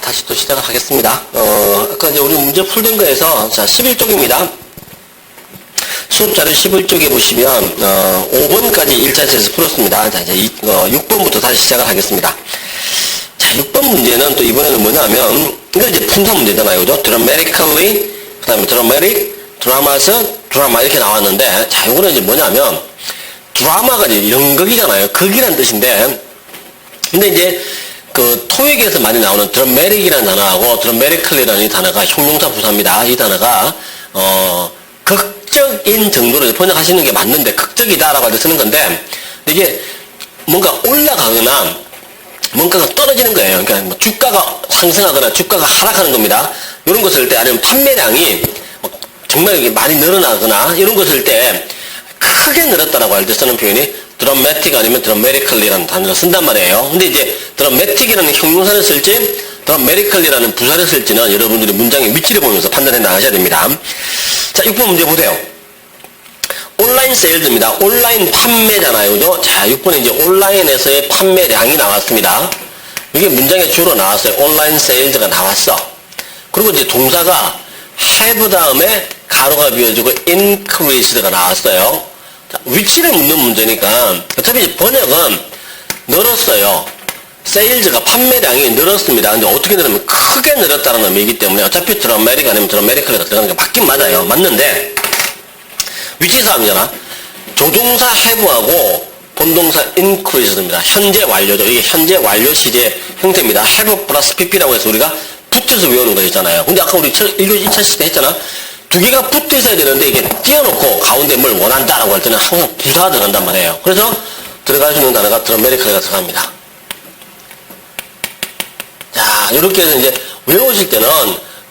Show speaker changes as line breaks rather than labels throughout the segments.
다시 또 시작을 하겠습니다. 아까 이제 우리 문제 풀던 거에서, 자, 11쪽입니다. 수업자료 11쪽에 보시면, 5번까지 1차 테스트 풀었습니다. 자, 이제 6번부터 다시 시작을 하겠습니다. 자, 6번 문제는 또 이번에는 뭐냐면, 이거 이제 품사 문제잖아요. 그죠? dramatically, 그 다음에 dramatic, dramas, drama 이렇게 나왔는데, 자, 이거는 이제 뭐냐면, 드라마가 이제 연극이잖아요. 극이란 뜻인데, 근데 이제, 그, 토익에서 많이 나오는 dramatic이라는 단어하고 dramatically라는 이 단어가 형용사 부사입니다. 이 단어가, 극적인 정도로 번역하시는 게 맞는데, 극적이다라고 할 때 쓰는 건데, 이게 뭔가 올라가거나, 뭔가가 떨어지는 거예요. 그러니까 뭐 주가가 상승하거나 주가가 하락하는 겁니다. 이런 거 쓸 때, 아니면 판매량이 정말 이게 많이 늘어나거나, 이런 거 쓸 때, 크게 늘었다라고 할 때 쓰는 표현이 dramatic 아니면 dramatically라는 단어를 쓴단 말이에요. 근데 이제 dramatic이라는 형용사를 쓸지 dramatically라는 부사를 쓸지는 여러분들이 문장의 위치를 보면서 판단해 나가셔야 됩니다. 자, 6번 문제 보세요. 온라인 세일즈입니다. 온라인 판매잖아요. 그죠? 자, 6번에 이제 온라인에서의 판매량이 나왔습니다. 이게 문장에 주로 나왔어요. 온라인 세일즈가 나왔어. 그리고 이제 동사가 have 다음에 가로가 비워지고 increased가 나왔어요. 자, 위치를 묻는 문제니까 어차피 번역은 늘었어요. 세일즈가 판매량이 늘었습니다. 근데 어떻게 늘으면 크게 늘었다는 의미이기 때문에 어차피 드라마틱 아니면 드라마틱하게 들어가는 게 맞긴 맞아요. 맞는데 위치 사항이잖아. 조동사 have하고 본동사 increased입니다. 현재 완료죠. 이게 현재 완료 시제 형태입니다. have 플러스 pp라고 해서 우리가 붙여서 외우는 거 있잖아요. 근데 아까 우리 1교시 2차 시대 했잖아. 두 개가 붙어 있어야 되는데 이게 띄워놓고 가운데 뭘 원한다라고 할 때는 항상 부사가 들어간단 말이에요. 그래서 들어갈 수 있는 단어가 드라마틱하게 들어갑니다. 자, 이렇게 해서 이제 외우실 때는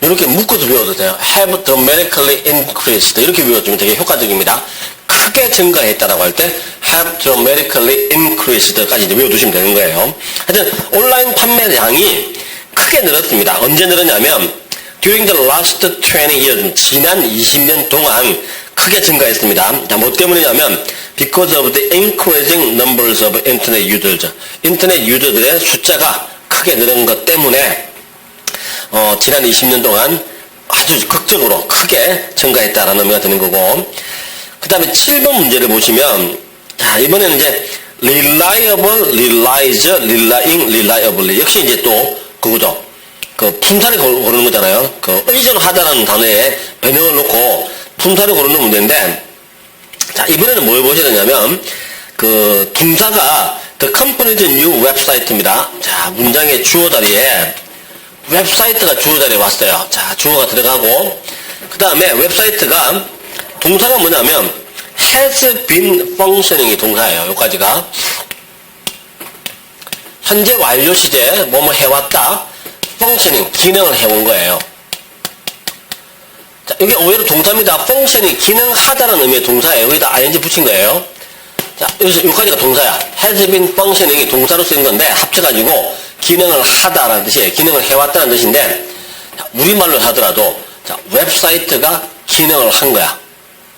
이렇게 묶어서 외워도 돼요. have dramatically increased 이렇게 외워주면 되게 효과적입니다. 크게 증가했다라고 할 때 have dramatically increased까지 이제 외워두시면 되는 거예요. 하여튼 온라인 판매량이 크게 늘었습니다. 언제 늘었냐면 during the last 20 years, 지난 20년 동안 크게 증가했습니다. 자, 뭐 때문이냐면 because of the increasing numbers of internet users. 인터넷 유저들의 숫자가 크게 늘은 것 때문에 지난 20년 동안 아주 극적으로 크게 증가했다라는 의미가 되는 거고, 그 다음에 7번 문제를 보시면, 자, 이번에는 이제 reliable, realize, relying, reliably. 역시 이제 또 그거죠. 그 품사를 고르는 거잖아요. 그 의존하다라는 단어에 변형을 놓고 품사를 고르는 문제인데, 자, 이번에는 뭘 보셔야 되냐면, 그 동사가 the company's new website입니다. 자, 문장의 주어 자리에 웹사이트가 주어 자리에 왔어요. 자, 주어가 들어가고, 그 다음에 웹사이트가 동사가 뭐냐면 has been functioning이 동사예요. 여기까지가 현재 완료 시제 뭐뭐 해왔다. functioning 기능을 해온 거예요. 자, 이게 오히려 동사입니다. functioning 기능하다라는 의미의 동사예요. 여기다 ing 붙인 거예요. 자, 여기까지가 동사야. has been functioning이 동사로 쓰인 건데 합쳐가지고 기능을 하다라는 뜻이에요. 기능을 해왔다는 뜻인데, 자, 우리말로 하더라도 자, 웹사이트가 기능을 한 거야.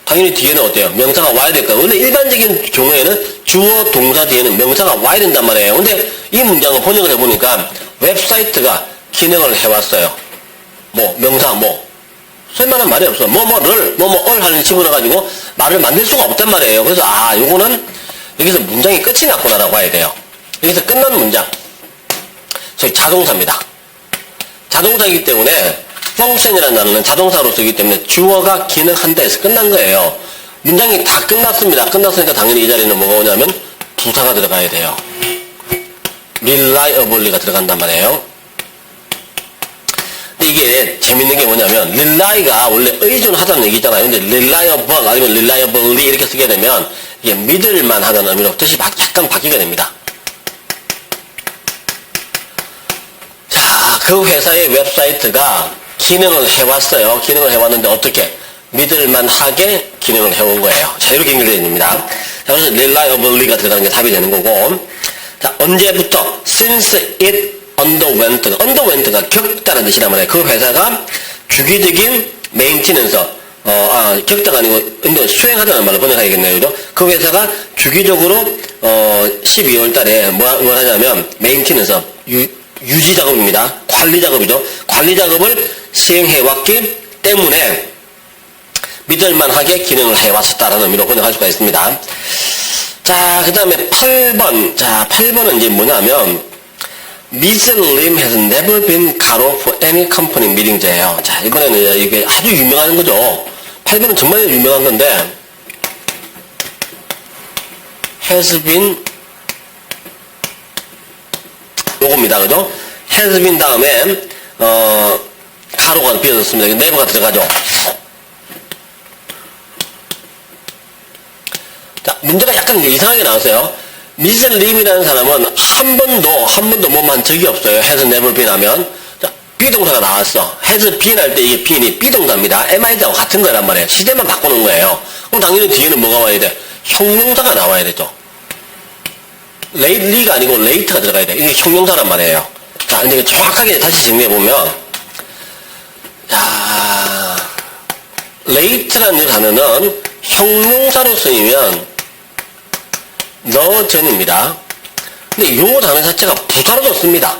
당연히 뒤에는 어때요? 명사가 와야 될까요? 원래 일반적인 경우에는 주어 동사 뒤에는 명사가 와야 된단 말이에요. 근데 이 문장을 번역을 해보니까 웹사이트가 기능을 해왔어요. 뭐 명사 뭐 쓸만한 말이 없어. 뭐뭐를 뭐뭐을 하는 집어넣어가지고 말을 만들 수가 없단 말이에요. 그래서 요거는 여기서 문장이 끝이 났구나라고 봐야 돼요. 여기서 끝난 문장 소위 자동사입니다. 자동사이기 때문에 function이라는 단어는 자동사로 쓰기 때문에 주어가 기능한다 해서 끝난 거예요. 문장이 다 끝났습니다. 끝났으니까 당연히 이 자리는 뭐가 오냐면 부사가 들어가야 돼요. reliably가 들어간단 말이에요. 근데 이게 재밌는 게 뭐냐면 really가 원래 의존하다는 얘기잖아요. 근데 reliable 아니면 reliably 이렇게 쓰게 되면 이게 믿을만 하다는 의미로 뜻이 약간 바뀌게 됩니다. 자, 그 회사의 웹사이트가 기능을 해왔어요. 기능을 해왔는데 어떻게? 믿을만하게 기능을 해온 거예요. 자, 이렇게 연결되어 있습니다. 자, 그래서 reliably가 들어가는 게 답이 되는 거고, 자, 언제부터? since it underwent가 겪다는 뜻이란 말이에요. 그 회사가 주기적인 maintenance, 겪다가 아니고 수행하다는 말로 번역해야겠네요. 그죠? 그 회사가 주기적으로 12월 달에 뭘 하냐면 maintenance, 유지 작업입니다. 관리 작업이죠. 관리 작업을 시행해왔기 때문에 믿을만하게 기능을 해왔었다라는 의미로 번역할 수가 있습니다. 자, 그 다음에 8번. 자, 8번은 이제 뭐냐면, Ms. Lim has never been cut off for any company meetings예요. 자, 이번에는 이게 아주 유명한 거죠. 8번은 정말 유명한 건데, has been, 요겁니다. 그죠? has been 다음에, 가로가 비어졌습니다. never가 들어가죠. 자, 문제가 약간 이상하게 나왔어요. 미스 림이라는 사람은 한 번도 뭐만 적이 없어요. has never been 하면. 자, 비동사가 나왔어. has been 할 때 이게 being이 비동사입니다. MID하고 같은 거란 말이에요. 시제만 바꾸는 거예요. 그럼 당연히 뒤에는 뭐가 와야 돼? 형용사가 나와야 되죠. lately가 아니고 late가 들어가야 돼. 이게 형용사란 말이에요. 자, 이제 정확하게 다시 정리해보면, 자, late라는 단어는 형용사로 쓰이면 너전입니다. 근데 요 단어 자체가 부사로도 씁니다.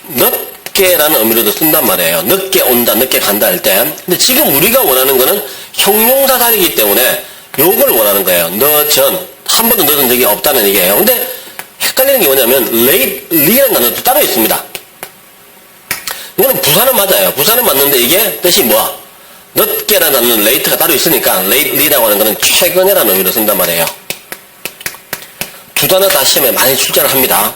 늦게라는 의미로도 쓴단 말이에요. 늦게 온다, 늦게 간다 할 때. 근데 지금 우리가 원하는 거는 형용사 살이기 때문에 요걸 원하는 거예요. 너전. 한 번도 늦은 적이 없다는 얘기예요. 근데 헷갈리는 게 뭐냐면 late라는 단어도 따로 있습니다. 이거는 부사는 맞아요. 부사는 맞는데 이게 뜻이 뭐야? 늦게라는 단어는 late가 따로 있으니까 lately라고 하는 거는 최근에라는 의미로 쓴단 말이에요. 두 단어 다 시험에 많이 출제를 합니다.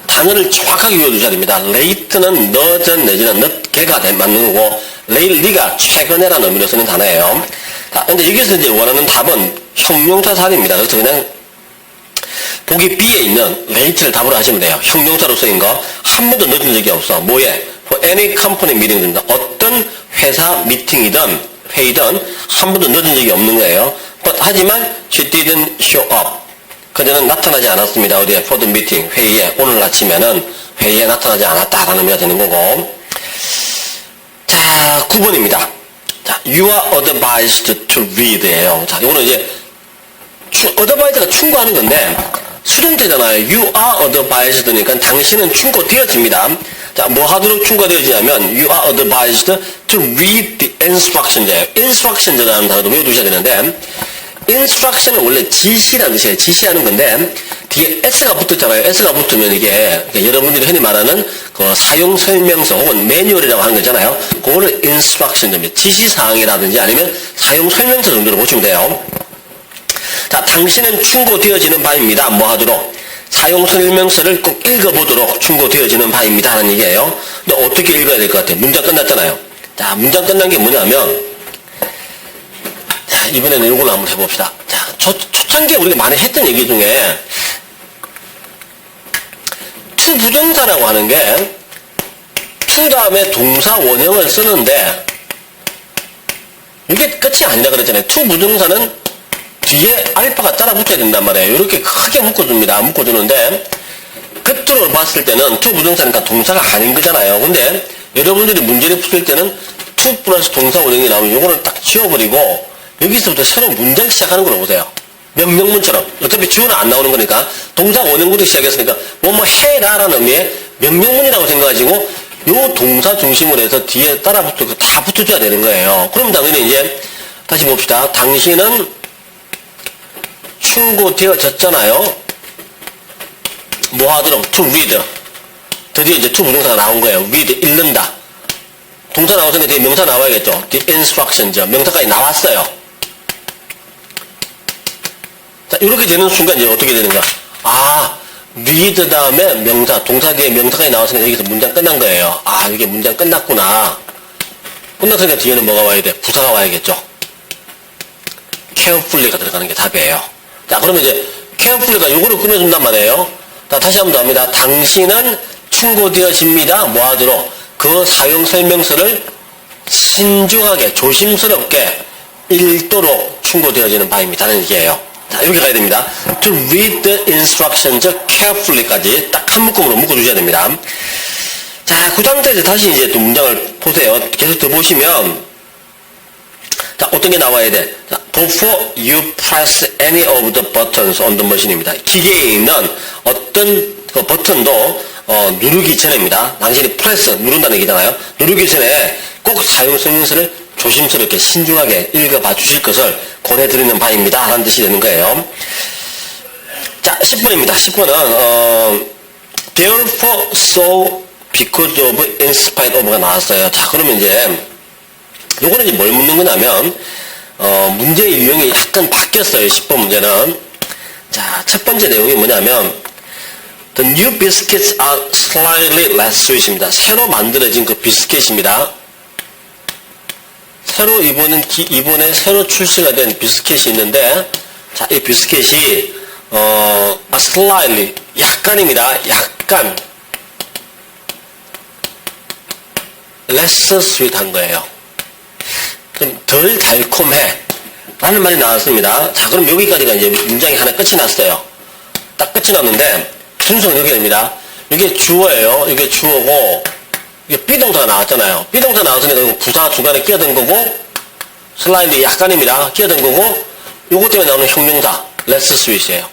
단어를 정확하게 외워두셔야 됩니다. late는 늦은 내지는 늦게가 맞는 거고 lately가 최근에라는 의미로 쓰는 단어예요. 자, 근데 여기서 이제 원하는 답은 형용사 살입니다. 그래서 그냥 보기 B에 있는 late를 답으로 하시면 돼요. 형용사로 쓰인 거 한 번도 늦은 적이 없어. 뭐에? For any company meeting입니다. 어떤 회사 미팅이든 회의든 한 번도 늦은 적이 없는 거예요. 하지만 she didn't show up. 그녀는 나타나지 않았습니다. 어디에? for the meeting, 회의에. 오늘 아침에는 회의에 나타나지 않았다라는 의미가 되는 거고. 자, 9번입니다. 자, you are advised to read예요. 자, 이거는 이제 advised가 충고하는 건데 수동태잖아요. You are advised니까 당신은 충고되어집니다. 자, 뭐 하도록 충고되어지냐면 you are advised to read the instructions예요. instructions라는 단어도 외워두셔야 되는데 instruction은 원래 지시라는 뜻이에요. 지시하는 건데 뒤에 s가 붙었잖아요. s가 붙으면 이게 여러분들이 흔히 말하는 그 사용 설명서 혹은 매뉴얼이라고 하는 거잖아요. 그거를 instruction, 지시사항이라든지 아니면 사용 설명서 정도로 보시면 돼요. 자, 당신은 충고되어지는 바입니다. 뭐 하도록? 사용 설명서를 꼭 읽어보도록 충고되어지는 바입니다. 하는 얘기예요. 근데 어떻게 읽어야 될 것 같아요? 문장 끝났잖아요. 자, 문장 끝난 게 뭐냐면 자, 이번에는 이걸로 한번 해봅시다. 자, 초창기에 우리가 많이 했던 얘기 중에 to 부정사라고 하는 게 to 다음에 동사 원형을 쓰는데 이게 끝이 아니라 그랬잖아요. to 부정사는 뒤에 알파가 따라 붙어야 된단 말이에요. 이렇게 크게 묶어줍니다. 묶어주는데 겉으로 봤을 때는 to 부정사니까 동사가 아닌 거잖아요. 근데 여러분들이 문제를 풀 때는 to 플러스 동사 원형이 나오면 이거를 딱 지워버리고 여기서부터 새로운 문장 시작하는 걸 보세요. 명령문처럼. 어차피 주어는 안 나오는 거니까 동사 원형부터 시작했으니까 뭐뭐 해라 라는 의미의 명령문이라고 생각하시고 요 동사 중심으로 해서 뒤에 따라 붙고 다 붙어줘야 되는 거예요. 그럼 당연히 이제 다시 봅시다. 당신은 충고되어졌잖아요. 뭐 하도록? to read. 드디어 이제 to 부정사가 나온 거예요. read, 읽는다. 동사 나왔으니까 뒤에 명사 나와야겠죠. the instructions. 명사까지 나왔어요. 자, 이렇게 되는 순간 이제 어떻게 되는가? 아, read 다음에 명사, 동사 뒤에 명사까지 나왔으니까 여기서 문장 끝난 거예요. 아, 이게 문장 끝났구나. 끝났으니까 뒤에는 뭐가 와야 돼? 부사가 와야겠죠. carefully가 들어가는 게 답이에요. 자, 그러면 이제 carefully가 요거를 꾸며준단 말이에요. 자, 다시 한번 더 합니다. 당신은 충고되어집니다. 뭐 하도록? 그 사용 설명서를 신중하게, 조심스럽게 읽도록 충고되어지는 바입니다. 라는 얘기예요. 자, 이렇게 가야 됩니다. To read the instructions carefully까지 딱 한 묶음으로 묶어주셔야 됩니다. 자, 그 상태에서 다시 이제 또 문장을 보세요. 계속 더 보시면, 자, 어떤 게 나와야 돼? 자, before you press any of the buttons on the machine입니다. 기계에 있는 어떤 그 버튼도 누르기 전에입니다. 당신이 프레스, 누른다는 얘기잖아요. 누르기 전에 꼭 사용 설명서를 조심스럽게 신중하게 읽어봐 주실 것을 권해드리는 바입니다. 라는 뜻이 되는 거예요. 자, 10번입니다. 10번은, therefore, so, because of, in spite of가 나왔어요. 자, 그러면 이제, 요거는 이제 뭘 묻는 거냐면, 문제의 유형이 약간 바뀌었어요. 10번 문제는. 자, 첫 번째 내용이 뭐냐면, the new biscuits are slightly less sweet입니다. 새로 만들어진 그 비스켓입니다. 새로 이번에 새로 출시가 된 비스켓이 있는데, 자, 이 비스켓이, slightly, 약간입니다. 약간, less sweet한 거예요. 좀 덜 달콤해. 라는 말이 나왔습니다. 자, 그럼 여기까지가 이제 문장이 하나 끝이 났어요. 딱 끝이 났는데, 순서는 여기 됩니다. 이게 주어예요. 이게 주어고, 이게 비동사가 나왔잖아요. 비동사 나왔으니까 이거 부사 중간에 끼어든 거고, 슬라이드 약간입니다. 끼어든 거고, 요것 때문에 나오는 형용사, less sweet이에요.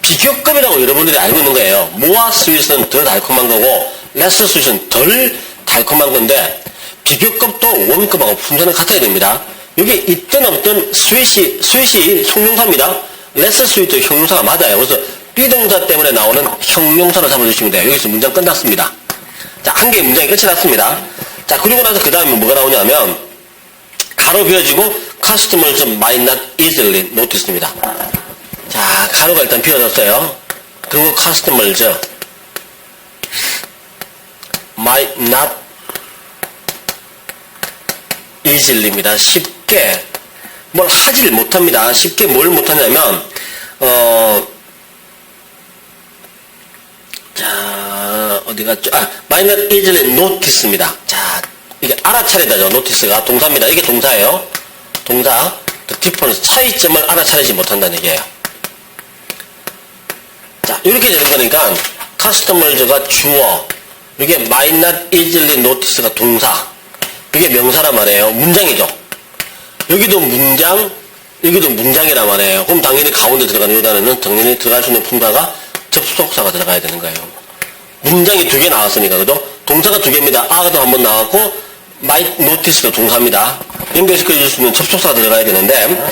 비교급이라고 여러분들이 알고 있는 거예요. more sweet은 더 달콤한 거고, less sweet은 덜 달콤한 건데, 비교급도 원급하고 품사는 같아야 됩니다. 여기 있든 없든 sweet이 형용사입니다. less sweet도 형용사가 맞아요. 그래서 비동사 때문에 나오는 형용사를 잡아주시면 돼요. 여기서 문장 끝났습니다. 자, 한 개의 문장이 끝이 났습니다. 자, 그리고 나서 그 다음에 뭐가 나오냐면, 가로 비워지고, customers might not easily notice입니다. 자, 가로가 일단 비워졌어요. 그리고 customers might not easily입니다. 쉽게 뭘 하질 못합니다. 쉽게 뭘 못하냐면, 자, 어디 갔죠? might not easily notice입니다. 자, 이게 알아차리다죠. notice가 동사입니다. 이게 동사예요. 동사. the difference, 차이점을 알아차리지 못한다는 얘기예요. 자, 이렇게 되는 거니까, customers가 주어, 이게 might not easily notice가 동사, 이게 명사란 말이에요. 문장이죠. 여기도 문장, 여기도 문장이란 말이에요. 그럼 당연히 가운데 들어가는 이 단어는 당연히 들어갈 수 있는 품사가 접속사가 들어가야 되는 거예요. 문장이 두 개 나왔으니까, 그죠? 동사가 두 개입니다. a도 한 번 나왔고, might notice도 동사입니다. 연결시켜 줄 수 있는 접속사가 들어가야 되는데,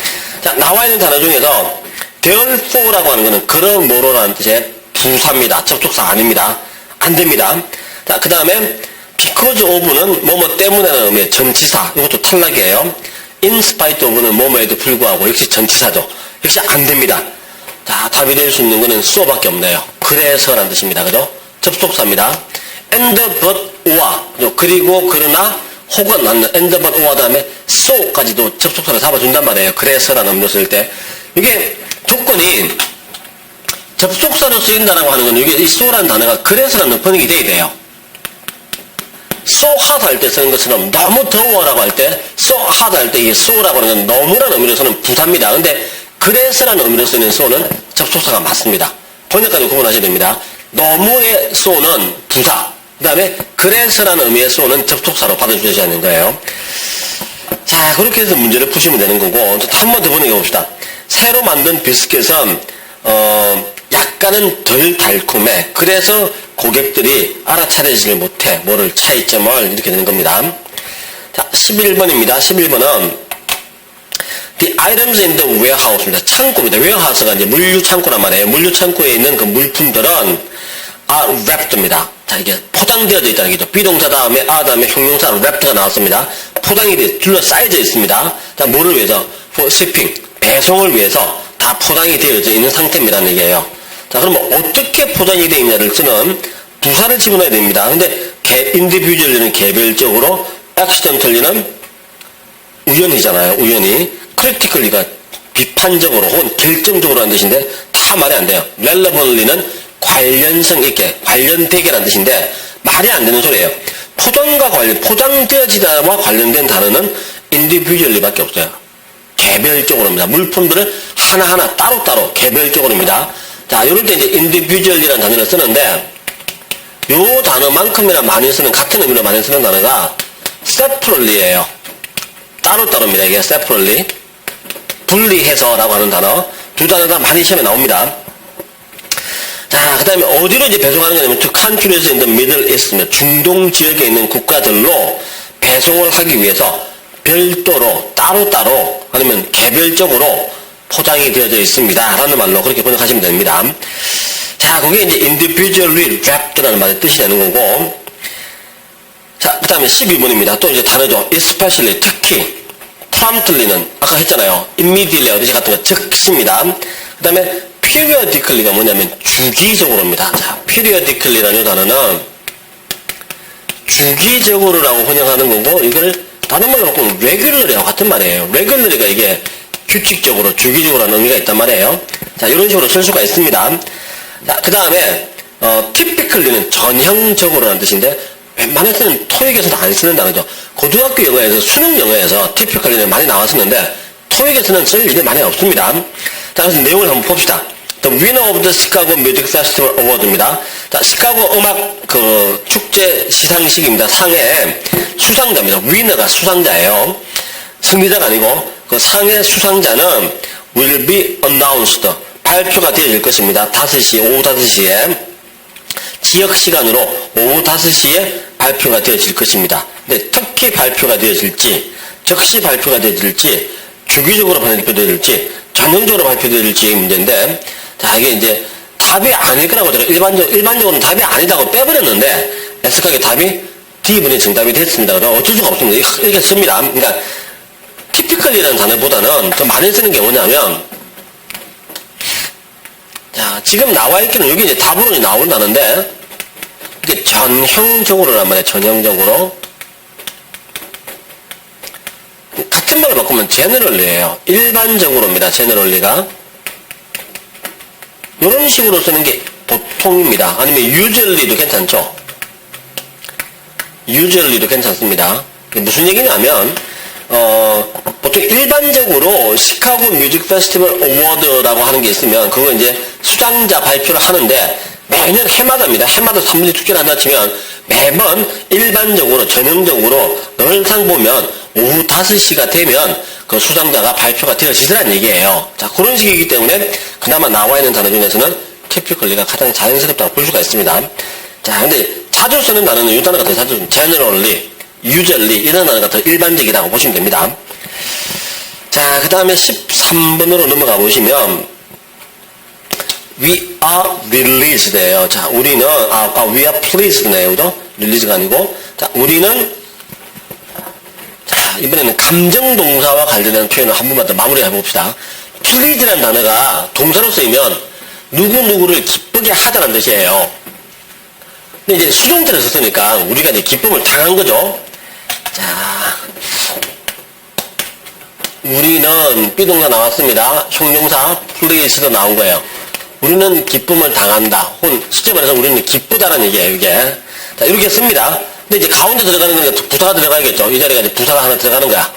자, 나와 있는 단어 중에서, therefore라고 하는 거는 그러므로라는 뜻의 부사입니다. 접속사 아닙니다. 안 됩니다. 자, 그 다음에, because of는 뭐뭐 때문에라는 의미의 전치사. 이것도 탈락이에요. in spite of는 뭐뭐에도 불구하고 역시 전치사죠. 역시 안 됩니다. 자, 답이 될 수 있는 거는 so밖에 없네요. 그래서라는 뜻입니다. 그죠? 접속사입니다. and but or, 그리고 그러나 혹은 맞는 and but or 다음에 so까지도 접속사를 잡아준단 말이에요. 그래서라는 의미로 쓸 때. 이게 조건이 접속사로 쓰인다라고 하는 건 이게 이 so라는 단어가 그래서라는 번역이 돼야 돼요. so hot 할 때 쓰는 것처럼 너무 더워라고 할 때 so hot 할 때 이 so라고 하는 건 너무라는 의미로 쓰는 부사입니다. 근데 그래서라는 의미로 쓰는 so는 접속사가 맞습니다. 번역까지 구분하셔야 됩니다. 너무의 so는 부사, 그 다음에 그래서라는 의미의 so는 접속사로 받아주셔야 하는 거예요. 자, 그렇게 해서 문제를 푸시면 되는 거고, 한 번 더 번역해 봅시다. 새로 만든 비스켓은 약간은 덜 달콤해. 그래서 고객들이 알아차리지를 못해. 뭐를, 차이점을, 이렇게 되는 겁니다. 자, 11번입니다. 11번은 The items in the warehouse입니다. 창고입니다. warehouse가 이제 물류 창고란 말이에요. 물류 창고에 있는 그 물품들은 are wrapped입니다. 자, 이게 포장되어져 있다는 얘기죠. 비동사 다음에 다음에 형용사 wrapped가 나왔습니다. 포장이 둘러싸여져 있습니다. 자, 뭐를 위해서? for shipping, 배송을 위해서 다 포장이 되어져 있는 상태입니다는 얘기예요. 자, 그러면 어떻게 포장이 되어 있냐를 쓰는 부사를 집어넣어야 됩니다. 근데 individually는 개별적으로, accidentally는 우연이잖아요. 우연히. critically가 비판적으로 혹은 결정적으로 하는 뜻인데 다 말이 안 돼요. relevantly는 관련성 있게, 관련되게라는 뜻인데 말이 안 되는 소리예요. 포장되어지다와 관련된 단어는 individually밖에 없어요. 개별적으로입니다. 물품들을 하나하나 따로따로 개별적으로입니다. 자, 이럴 때 이제 individually라는 단어를 쓰는데 요 단어만큼이나 많이 쓰는, 같은 의미로 많이 쓰는 단어가 separately예요. 따로따로입니다. 이게 separately. 분리해서라고 하는 단어. 두 단어가 많이 시험에 나옵니다. 자, 그 다음에 어디로 이제 배송하는 거냐면 to countries in the Middle East입니다. 중동 지역에 있는 국가들로 배송을 하기 위해서 별도로 따로따로 아니면 개별적으로 포장이 되어져 있습니다. 라는 말로 그렇게 번역하시면 됩니다. 자, 그게 이제 individually wrapped라는 말의 뜻이 되는 거고, 자, 그 다음에 12번입니다. 또 이제 다르죠. especially, 특히, promptly는 아까 했잖아요. immediately 어디서 같은 거 즉시입니다. 그 다음에 periodically가 뭐냐면 주기적으로입니다. 자, periodically라는 단어는 주기적으로라고 번역하는 거고, 이걸 다른 말로 바꾸면 regularly하고 같은 말이에요. regularly가 이게 규칙적으로, 주기적으로 하는 의미가 있단 말이에요. 자, 이런 식으로 쓸 수가 있습니다. 자, 그 다음에, typically는 전형적으로라는 뜻인데, 웬만해서는 토익에서도 안 쓰는 단어죠. 고등학교 영어에서, 수능 영어에서 typically는 많이 나왔었는데, 토익에서는 쓸 일이 많이 없습니다. 자, 그래서 내용을 한번 봅시다. The winner of the Chicago Music Festival Award입니다. 자, 시카고 음악 축제 시상식입니다. 상의 수상자입니다. winner가 수상자예요. 승리자가 아니고 그 상의 수상자는 will be announced. 발표가 되어질 것입니다. 5시, 오후 5시에 지역 시간으로 오후 5시에 발표가 되어질 것입니다. 근데 특히 발표가 되어질지, 즉시 발표가 되어질지, 주기적으로 발표되어질지, 전형적으로 발표되어질지의 문제인데, 자, 이게 이제 답이 아닐 거라고 제가 일반적으로는 답이 아니다고 빼버렸는데, 애석하게 답이 D분의 정답이 됐습니다. 그럼 어쩔 수가 없습니다. 이렇게 씁니다. 그러니까, typically라는 단어보다는 더 많이 쓰는 게 뭐냐면, 자, 지금 나와 있기는 여기 이제 답으로 나온다는데, 이게 전형적으로란 말이에요. 전형적으로. 같은 말로 바꾸면 generally예요. 일반적으로입니다. generally가. 이런 식으로 쓰는 게 보통입니다. 아니면 usually도 괜찮죠. usually도 괜찮습니다. 무슨 얘기냐면 보통 일반적으로 시카고 뮤직 페스티벌 어워드라고 하는 게 있으면 그거 이제 수상자 발표를 하는데 매년 해마다입니다. 해마다 산문제 축제를 한다 치면 매번 일반적으로 전형적으로 늘상 보면 오후 5시가 되면 그 수상자가 발표가 되어지더라는 얘기예요. 자, 그런 식이기 때문에 그나마 나와 있는 단어 중에서는 typically가 가장 자연스럽다고 볼 수가 있습니다. 자, 근데 자주 쓰는 단어는 이 단어가 더 자주 쓰는 generally, usually 이런 단어가 더 일반적이라고 보시면 됩니다. 자, 그 다음에 13번으로 넘어가 보시면 we are released예요. 자, 우리는 we are pleased네요. 그죠? release가 아니고 자, 우리는 자, 이번에는 감정 동사와 관련된 표현을 한 번만 더 마무리해 봅시다. please라는 단어가 동사로 쓰이면 누구누구를 기쁘게 하다는 뜻이에요. 근데 이제 수동태를 썼으니까 우리가 이제 기쁨을 당한 거죠. 자, 우리는 비동사 나왔습니다. 형용사 please가 나온 거예요. 우리는 기쁨을 당한다. 혹은 실제 말해서 우리는 기쁘다는 얘기예요, 이게. 자, 이렇게 씁니다. 근데 이제 가운데 들어가는 거니까 부사가 들어가야겠죠. 이 자리가 이제 부사가 하나 들어가는 거야.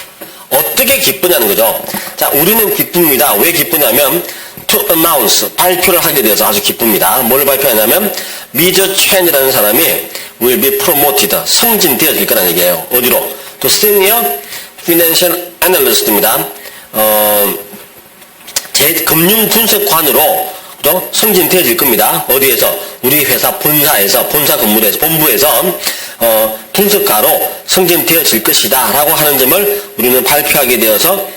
어떻게 기쁘냐는 거죠. 자, 우리는 기쁩니다. 왜 기쁘냐면, to announce, 발표를 하게 되어서 아주 기쁩니다. 뭘 발표하냐면, 미저 첸이라는 사람이 will be promoted, 승진되어질 거라는 얘기예요. 어디로? to senior financial analyst입니다. 금융 분석관으로 승진되어질 겁니다. 어디에서? 우리 회사 본사에서, 본사 근무에서, 본부에서, 분석가로 승진되어질 것이다. 라고 하는 점을 우리는 발표하게 되어서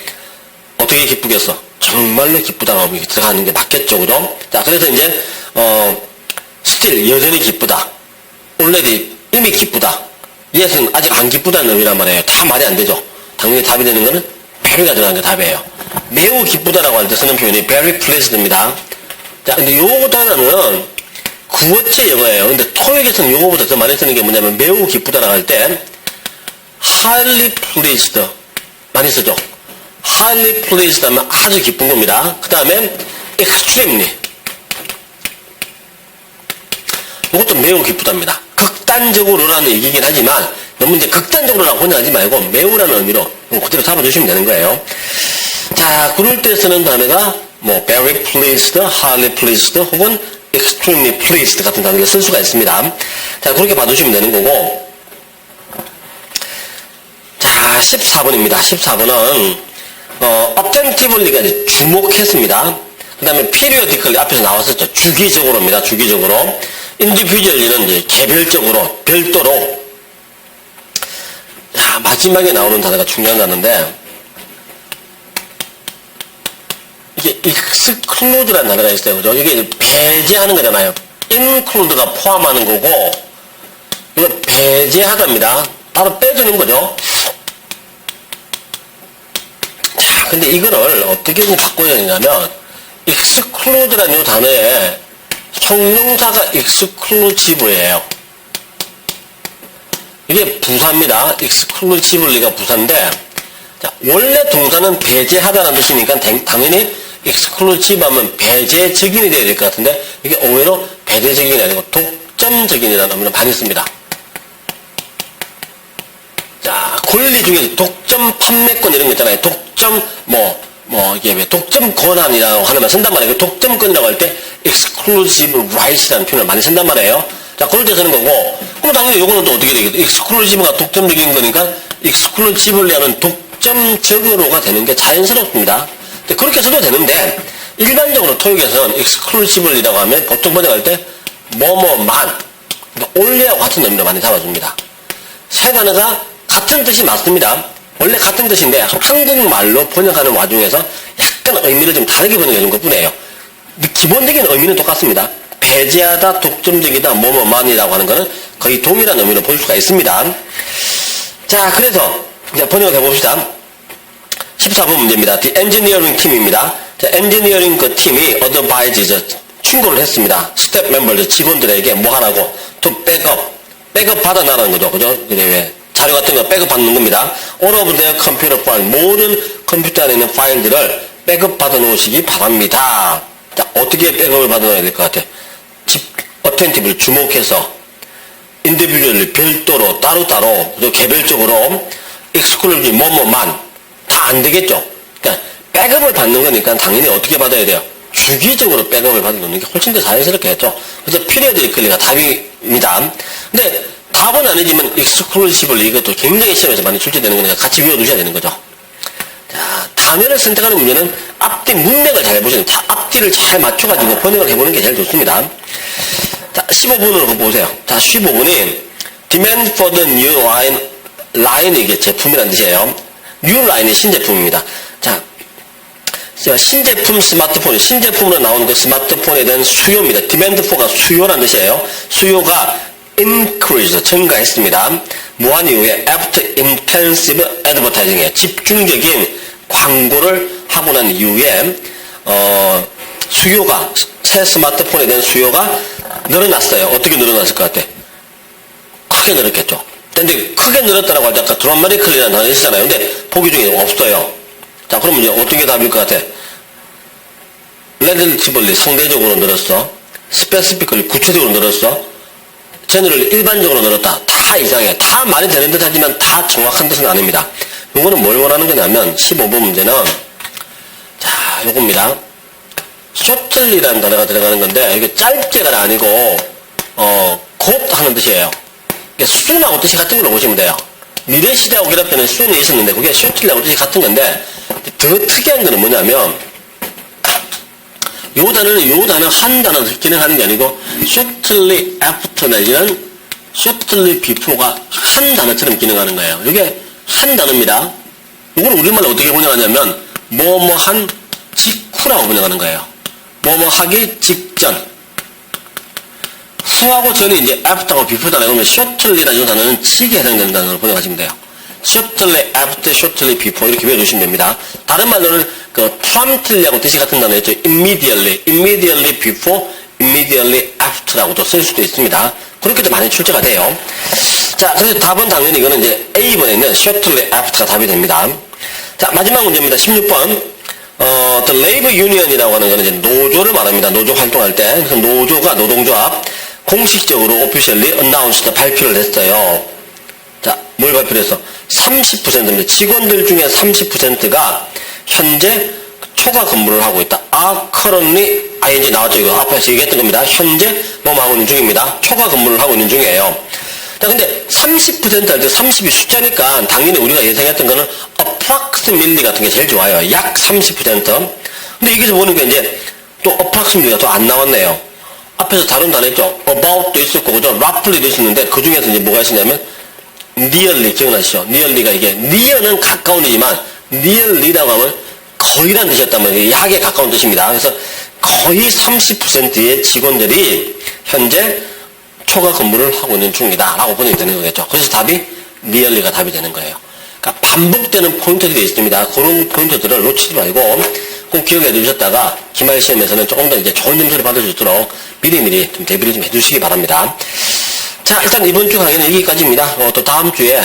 어떻게 기쁘겠어? 정말로 기쁘다고 들어가는 게 맞겠죠. 그죠? 자, 그래서 이제, still, 여전히 기쁘다. already, 이미 기쁘다. yes는 아직 안 기쁘다는 의미란 말이에요. 다 말이 안 되죠. 당연히 답이 되는 거는 very가 들어가는 게 답이에요. 매우 기쁘다라고 할 때 쓰는 표현이 very pleased입니다. 자, 근데 요것도 하나는 구어체 영어예요. 근데 토익에서는 요거보다 더 많이 쓰는 게 뭐냐면 매우 기쁘다라고 할 때 highly pleased 많이 쓰죠. highly pleased 하면 아주 기쁜 겁니다. 그 다음에 extremely 요것도 매우 기쁘답니다. 극단적으로라는 얘기긴 하지만 너무 이제 극단적으로라고 혼자하지 말고 매우라는 의미로 그대로 잡아주시면 되는 거예요. 자, 그럴 때 쓰는 단어가 뭐 very pleased, highly pleased 혹은 extremely pleased 같은 단어를 쓸 수가 있습니다. 자, 그렇게 봐주시면 되는 거고 자, 14번입니다. 14번은 attentively가 주목했습니다. 그 다음에 periodically 앞에서 나왔었죠. 주기적으로입니다. 주기적으로. individually는 이제 개별적으로, 별도로. 자, 마지막에 나오는 단어가 중요한 단어인데, 이게 exclude라는 단어가 있어요. 그죠? 이게 배제하는 거잖아요. include가 포함하는 거고, 이거 배제하답니다. 바로 빼주는 거죠. 자, 근데 이거를 어떻게 바꿔야 되냐면, exclude라는 이 단어에 형용사가 exclusive예요. 이게 부사입니다. exclusively가 부사인데, 자, 원래 동사는 배제하다는 뜻이니까 당연히 exclusive 하면 배제적인이 돼야 될 것 같은데, 이게 의외로 배제적인이 아니고 독점적인이라는 의미로 많이 씁니다. 자, 권리 중에 독점 판매권 이런 거 있잖아요. 독점, 이게 왜 독점 권한이라고 하는 말 쓴단 말이에요. 독점권이라고 할 때 exclusive right이라는 표현을 많이 쓴단 말이에요. 자, 그럴 때 쓰는 거고, 그럼 당연히 이거는 또 어떻게 되겠죠? exclusive가 독점적인 거니까 exclusively 하는 독점적으로가 되는 게 자연스럽습니다. 그렇게 써도 되는데, 일반적으로 토익에서는 exclusively라고 하면 보통 번역할 때 뭐뭐만, only하고 같은 의미로 많이 잡아줍니다. 세 단어가 같은 뜻이 맞습니다. 원래 같은 뜻인데 한국말로 번역하는 와중에서 약간 의미를 좀 다르게 번역해 준 것 뿐이에요. 기본적인 의미는 똑같습니다. 배제하다, 독점적이다, 뭐뭐만이라고 하는 것은 거의 동일한 의미로 볼 수가 있습니다. 자, 그래서 이제 번역을 해봅시다. 14번 문제입니다. The engineering 팀입니다. 자, engineering 그 팀이 advise, 충고를 했습니다. 스텝 멤버들, 직원들에게 뭐 하라고? to 백업 받아나라는 거죠. 그죠? 왜 자료 같은 거 백업 받는 겁니다. all of their computer file, 모든 컴퓨터 안에 있는 파일들을 백업 받아 놓으시기 바랍니다. 자, 어떻게 백업을 받아 놓아야 될 것 같아? 어텐티브를 주목해서, individually, 별도로, 따로따로, 그리고 개별적으로, exclusively, 뭐뭐만, 다 안 되겠죠? 그러니까, 백업을 받는 거니까 당연히 어떻게 받아야 돼요? 주기적으로 백업을 받아 놓는 게 훨씬 더 자연스럽겠죠? 그래서 periodically가 답입니다. 근데, 답은 아니지만 exclusively 이것도 굉장히 시험에서 많이 출제되는 거니까 같이 외워두셔야 되는 거죠. 자, 단어를 선택하는 문제는 앞뒤 문맥을 잘 보시는, 앞뒤를 잘 맞춰가지고 번역을 해보는 게 제일 좋습니다. 자, 15번으로 보세요. 자, 15번이 demand for the new line, line이 이게 제품이라는 뜻이에요. new line이 신제품입니다. 자, 신제품 스마트폰, 신제품으로 나오는 그 스마트폰에 대한 수요입니다. demand for가 수요라는 뜻이에요. 수요가 increase, 증가했습니다. 무한 이후에 after intensive advertising에 집중적인 광고를 하고 난 이후에 수요가, 새 스마트폰에 대한 수요가 늘어났어요. 어떻게 늘어났을 것 같아? 크게 늘었겠죠. 근데 크게 늘었다라고 할 때 아까 dramatically라는 단어 있었잖아요. 근데 보기 중에 없어요. 자, 그럼 이제 어떻게 답일 것 같아? relatively, 상대적으로 늘었어. specifically, 구체적으로 늘었어. generally, 일반적으로 늘었다. 다 이상해. 다 말이 되는 듯 하지만 다 정확한 뜻은 아닙니다. 요거는 뭘 원하는 거냐면 15번 문제는 자, 요겁니다. shortly라는 단어가 들어가는 건데 이게 짧게가 아니고 곧 하는 뜻이에요. 이게 soon하고 뜻이 같은 걸로 보시면 돼요. 미래시대하고 결합되는 soon이 있었는데 그게 shortly하고 뜻이 같은 건데 더 특이한 거는 뭐냐면 요 단어 한 단어 기능하는 게 아니고 shortly after 내지는 shortly before가 한 단어처럼 기능하는 거예요. 이게 한 단어입니다. 이걸 우리말로 어떻게 번역하냐면 뭐뭐한 직후라고 번역하는 거예요. 뭐뭐 하기 직전. 후하고 전이 이제 after하고 before잖아요. 그러면 shortly라는 이 단어는 직에 해당되는 단어로 번역하시면 돼요. shortly after, shortly before 이렇게 외워두시면 됩니다. 다른 말로는 그 promptly하고 뜻이 같은 단어 있죠. immediately, immediately before, immediately after라고도 쓸 수도 있습니다. 그렇게도 많이 출제가 돼요. 자, 그래서 답은 당연히 이거는 이제 A번에 있는 shortly after가 답이 됩니다. 자, 마지막 문제입니다. 16번. the labor union이라고 하는 거는 이제 노조를 말합니다. 노조 활동할 때. 그 노조가, 노동조합, 공식적으로 officially announced, 발표를 했어요. 자, 뭘 발표를 했어? 30%입니다. 직원들 중에 30%가 현재 초과 근무를 하고 있다. currently, ing 나왔죠. 이거 앞에서 얘기했던 겁니다. 현재 뭐뭐 하고 있는 중입니다. 초과 근무를 하고 있는 중이에요. 자, 근데 30% 할 때 30이 숫자니까 당연히 우리가 예상했던 거는 approximately 같은 게 제일 좋아요. 약 30%. 근데 여기서 보는 게 이제 또 approximate가 또 안 나왔네요. 앞에서 다룬 단어 있죠? about도 있었고, 그죠? roughly도 있었는데, 그 중에서 이제 뭐가 있었냐면, nearly, 기억나시죠? nearly가 이게, near는 가까운이지만, nearly라고 하면 거의란 뜻이었단 말이에요. 약에 가까운 뜻입니다. 그래서 거의 30%의 직원들이 현재 초과 근무를 하고 있는 중이다. 라고 보내야 되는 거겠죠. 그래서 답이 nearly가 답이 되는 거예요. 그러니까 반복되는 포인트들이 있습니다. 그런 포인트들을 놓치지 말고 꼭 기억해 두셨다가 기말 시험에서는 조금 더 이제 좋은 점수를 받을 수 있도록 미리미리 좀 대비를 좀 해주시기 바랍니다. 자, 일단 이번 주 강의는 여기까지입니다. 또 다음 주에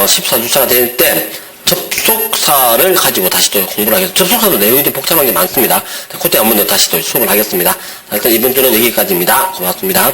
14주차가 될 때 접속사를 가지고 다시 또 공부를 하겠습니다. 접속사도 내용이 좀 복잡한 게 많습니다. 그때 한번 더 다시 또 수업을 하겠습니다. 자, 일단 이번 주는 여기까지입니다. 고맙습니다.